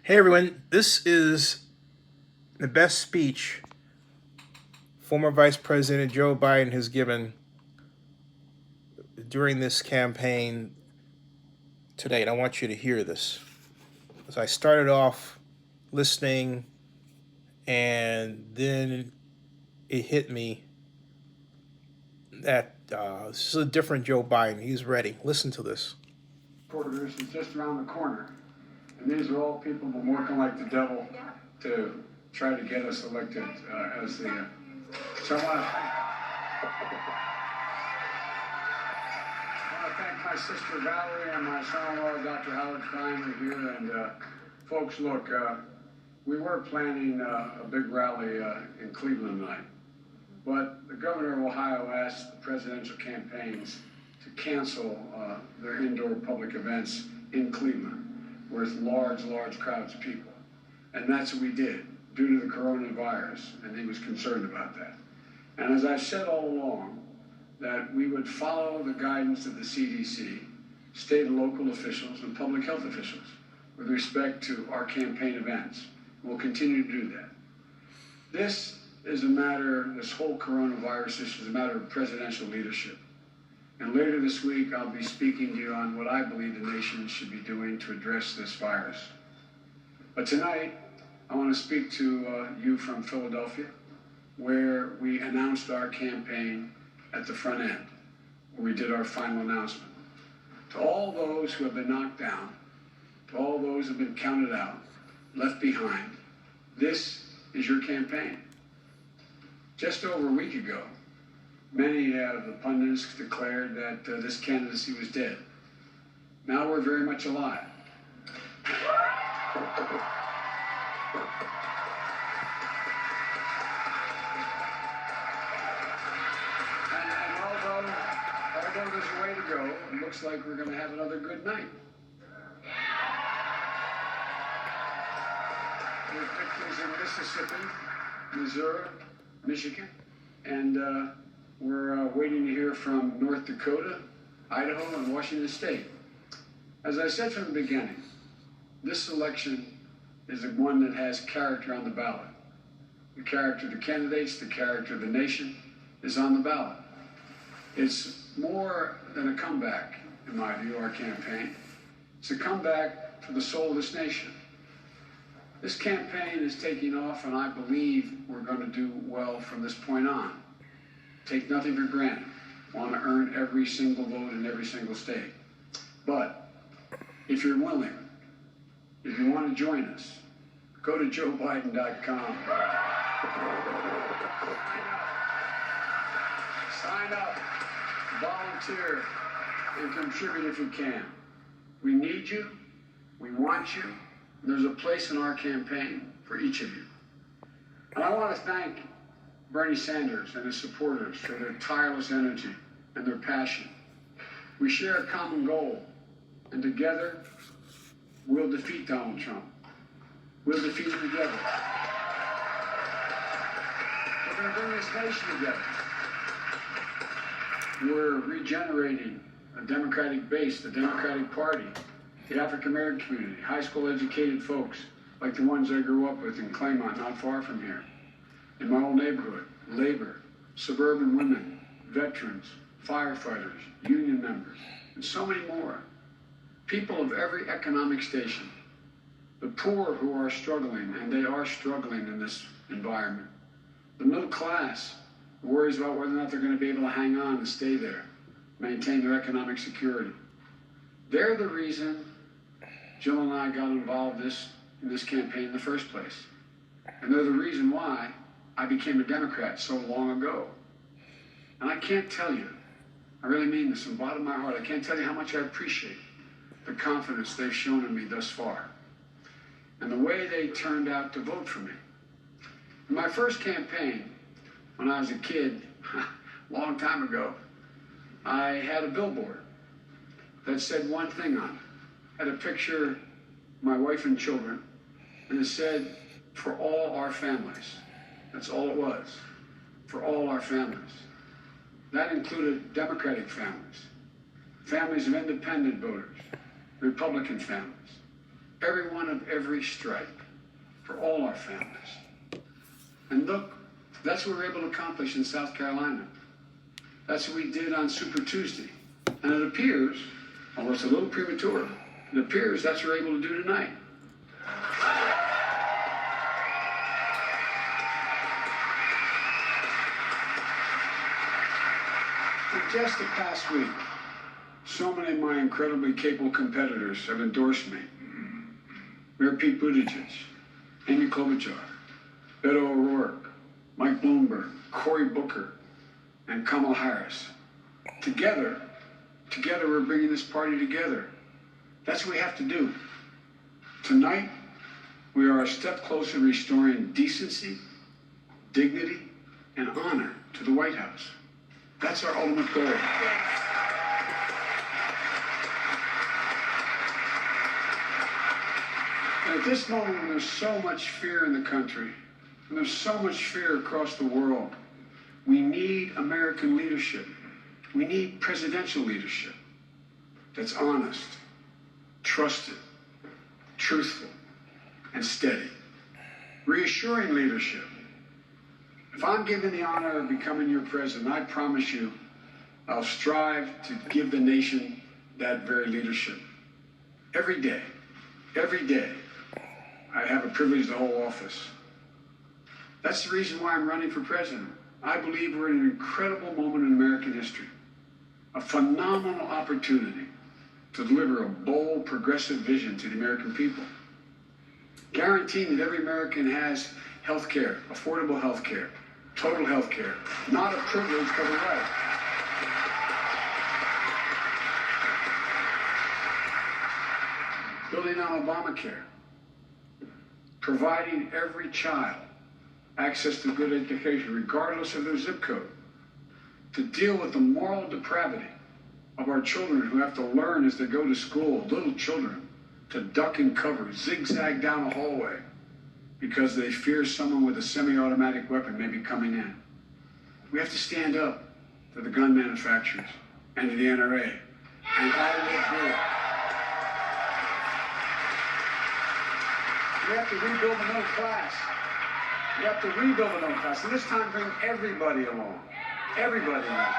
Hey everyone, this is the best speech former Vice President Joe Biden has given during this campaign today, and I want you to hear this. As I started off listening, and then it hit me that this is a different Joe Biden. He's ready. Listen to this. Quarters is just around the corner. And these are all people who've been working like the devil to try to get us elected as the. So I want to thank my sister Valerie and my son-in-law, Dr. Howard Klein, are here. And folks, look, we were planning a big rally in Cleveland tonight. But the governor of Ohio asked the presidential campaigns to cancel their indoor public events in Cleveland, where it's large crowds of people. And that's what we did due to the coronavirus, and he was concerned about that. And as I've said all along, that we would follow the guidance of the CDC, state and local officials, and public health officials with respect to our campaign events. We'll continue to do that. This whole coronavirus issue is a matter of presidential leadership. And later this week, I'll be speaking to you on what I believe the nation should be doing to address this virus. But tonight, I want to speak to you from Philadelphia, where we announced our campaign at the front end, where we did our final announcement. To all those who have been knocked down, to all those who have been counted out, left behind, this is your campaign. Just over a week ago, many of the pundits declared that this candidacy was dead. Now we're very much alive. And although there's a way to go, it looks like we're going to have another good night. There's victories in Mississippi, Missouri, Michigan, and we're waiting to hear from North Dakota, Idaho, and Washington State. As I said from the beginning, this election is one that has character on the ballot. The character of the candidates, the character of the nation is on the ballot. It's more than a comeback, in my view, our campaign. It's a comeback for the soul of this nation. This campaign is taking off, and I believe we're going to do well from this point on. Take nothing for granted. Want to earn every single vote in every single state. But if you're willing, if you want to join us, go to joebiden.com. Sign up, volunteer, and contribute if you can. We need you. We want you. There's a place in our campaign for each of you. And I want to thank Bernie Sanders and his supporters for their tireless energy and their passion. We share a common goal, and together, we'll defeat Donald Trump. We'll defeat him together. We're going to bring this nation together. We're regenerating a Democratic base, the Democratic Party, the African-American community, high school educated folks like the ones I grew up with in Claymont, not far from here. In my old neighborhood, labor, suburban women, veterans, firefighters, union members, and so many more. People of every economic station. The poor who are struggling, and they are struggling in this environment. The middle class worries about whether or not they're going to be able to hang on and stay there, maintain their economic security. They're the reason Jill and I got involved in this campaign in the first place. And they're the reason why I became a Democrat so long ago. And I can't tell you, I really mean this from the bottom of my heart, I can't tell you how much I appreciate the confidence they've shown in me thus far. And the way they turned out to vote for me. In my first campaign, when I was a kid, a long time ago, I had a billboard that said one thing on it. Had a picture of my wife and children, and it said, "For all our families." That's all it was. For all our families. That included Democratic families, families of independent voters, Republican families, everyone of every stripe, for all our families. And look, that's what we were able to accomplish in South Carolina. That's what we did on Super Tuesday. And it appears, although it's a little premature, it appears that's what we're able to do tonight. In just the past week, so many of my incredibly capable competitors have endorsed me. Mayor Pete Buttigieg, Amy Klobuchar, Beto O'Rourke, Mike Bloomberg, Cory Booker, and Kamala Harris. Together we're bringing this party together. That's what we have to do. Tonight, we are a step closer to restoring decency, dignity, and honor to the White House. That's our ultimate goal. And at this moment, when there's so much fear in the country, when there's so much fear across the world, we need American leadership. We need presidential leadership that's honest, trusted, truthful, and steady. Reassuring leadership. If I'm given the honor of becoming your president, I promise you I'll strive to give the nation that very leadership. Every day, I have a privilege to hold office. That's the reason why I'm running for president. I believe we're in an incredible moment in American history, a phenomenal opportunity to deliver a bold, progressive vision to the American people, guaranteeing that every American has health care, affordable health care, total health care, not a privilege but a right. Building on Obamacare, providing every child access to good education, regardless of their zip code, to deal with the moral depravity of our children who have to learn as they go to school, little children, to duck and cover, zigzag down a hallway because they fear someone with a semi-automatic weapon may be coming in. We have to stand up to the gun manufacturers and to the NRA, and I will do it. We have to rebuild the middle class. We have to rebuild the middle class, and this time bring everybody along. Everybody along.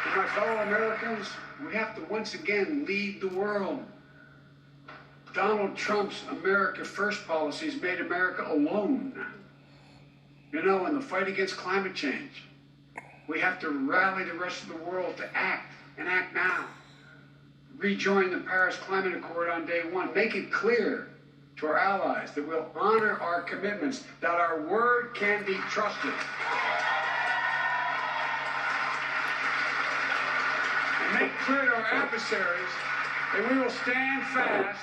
And my fellow Americans, we have to once again lead the world. Donald Trump's America First policies made America alone. You know, in the fight against climate change, we have to rally the rest of the world to act, and act now. Rejoin the Paris Climate Accord on day one. Make it clear to our allies that we'll honor our commitments, that our word can be trusted. And make clear to our adversaries that we will stand fast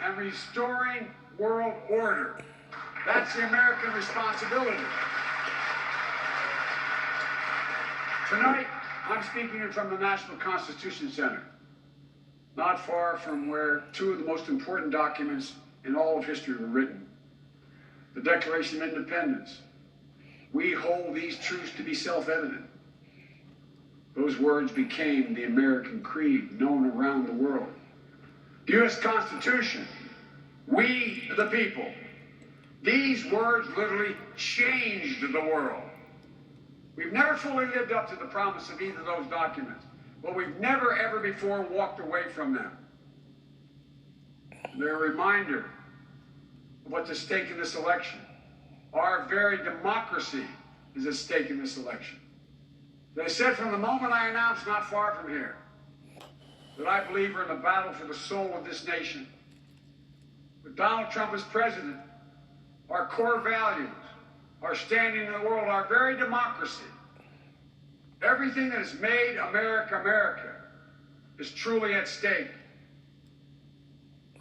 in restoring world order. That's the American responsibility. Tonight, I'm speaking from the National Constitution Center, not far from where two of the most important documents in all of history were written. The Declaration of Independence. We hold these truths to be self-evident. Those words became the American creed known around the world. The U.S. Constitution, we the people. These words literally changed the world. We've never fully lived up to the promise of either of those documents, but we've never ever before walked away from them. They're a reminder of what's at stake in this election. Our very democracy is at stake in this election. They said from the moment I announced not far from here that I believe we're in the battle for the soul of this nation. With Donald Trump as president, our core values, our standing in the world, our very democracy, everything that has made America America is truly at stake.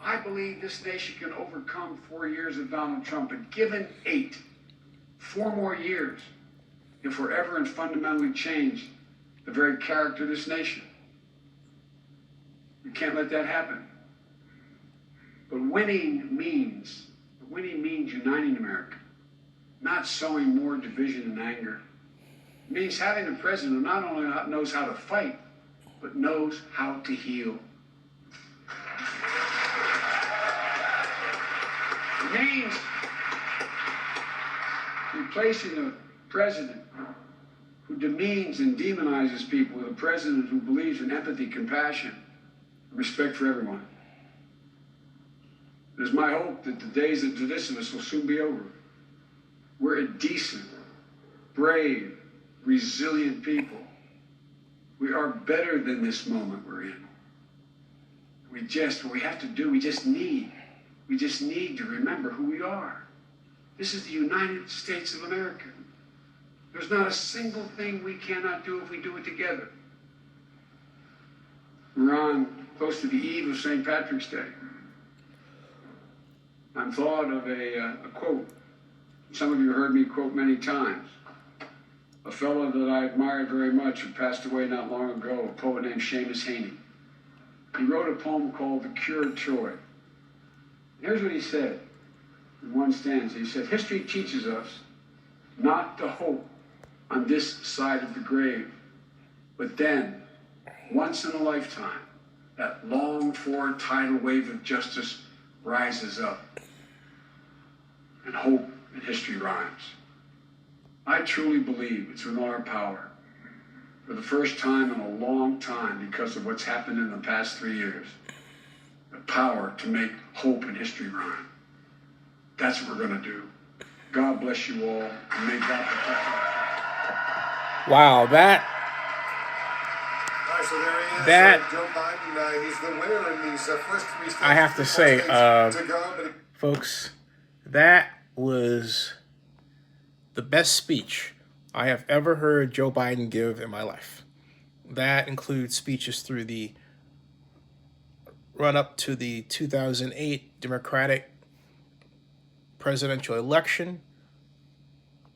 I believe this nation can overcome 4 years of Donald Trump, but given 4 more years, if we're ever and fundamentally change the very character of this nation. We can't let that happen. But winning means uniting America, not sowing more division and anger. It means having a president who not only knows how to fight, but knows how to heal. It means replacing a president who demeans and demonizes people with a president who believes in empathy, compassion, and respect for everyone. It is my hope that the days of divisiveness will soon be over. We're a decent, brave, resilient people. We are better than this moment we're in. What we have to do, we just need to remember who we are. This is the United States of America. There's not a single thing we cannot do if we do it together. We're on close to the eve of St. Patrick's Day. I'm thought of a quote. Some of you heard me quote many times. A fellow that I admired very much who passed away not long ago, a poet named Seamus Heaney. He wrote a poem called The Cure of Troy. Here's what he said in one stanza. He said, history teaches us not to hope on this side of the grave, but then, once in a lifetime, that longed-for tidal wave of justice rises up, and hope and history rhymes. I truly believe it's within our power, for the first time in a long time because of what's happened in the past 3 years, the power to make hope and history rhyme. That's what we're going to do. God bless you all, and may God protect you. Wow, that All right, so there he is. That- Joe Biden, he's the winner in these first three states. I have to say, to go, but folks, that was the best speech I have ever heard Joe Biden give in my life. That includes speeches through the run-up to the 2008 Democratic presidential election,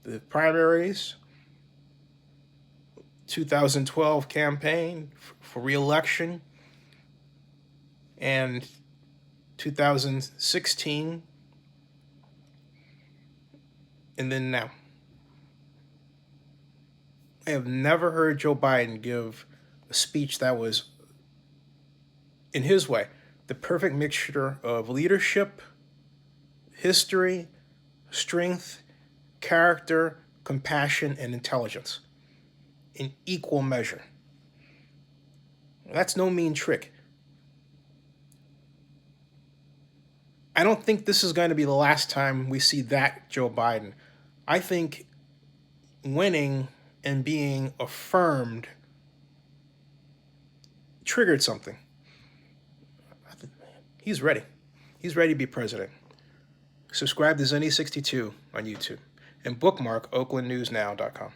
the primaries, 2012 campaign for re-election, and 2016, and then now. I have never heard Joe Biden give a speech that was, in his way, the perfect mixture of leadership, history, strength, character, compassion, and intelligence in equal measure. That's no mean trick. I don't think this is going to be the last time we see that Joe Biden. I think winning and being affirmed triggered something. He's ready. He's ready to be president. Subscribe to Zenny62 on YouTube and bookmark oaklandnewsnow.com.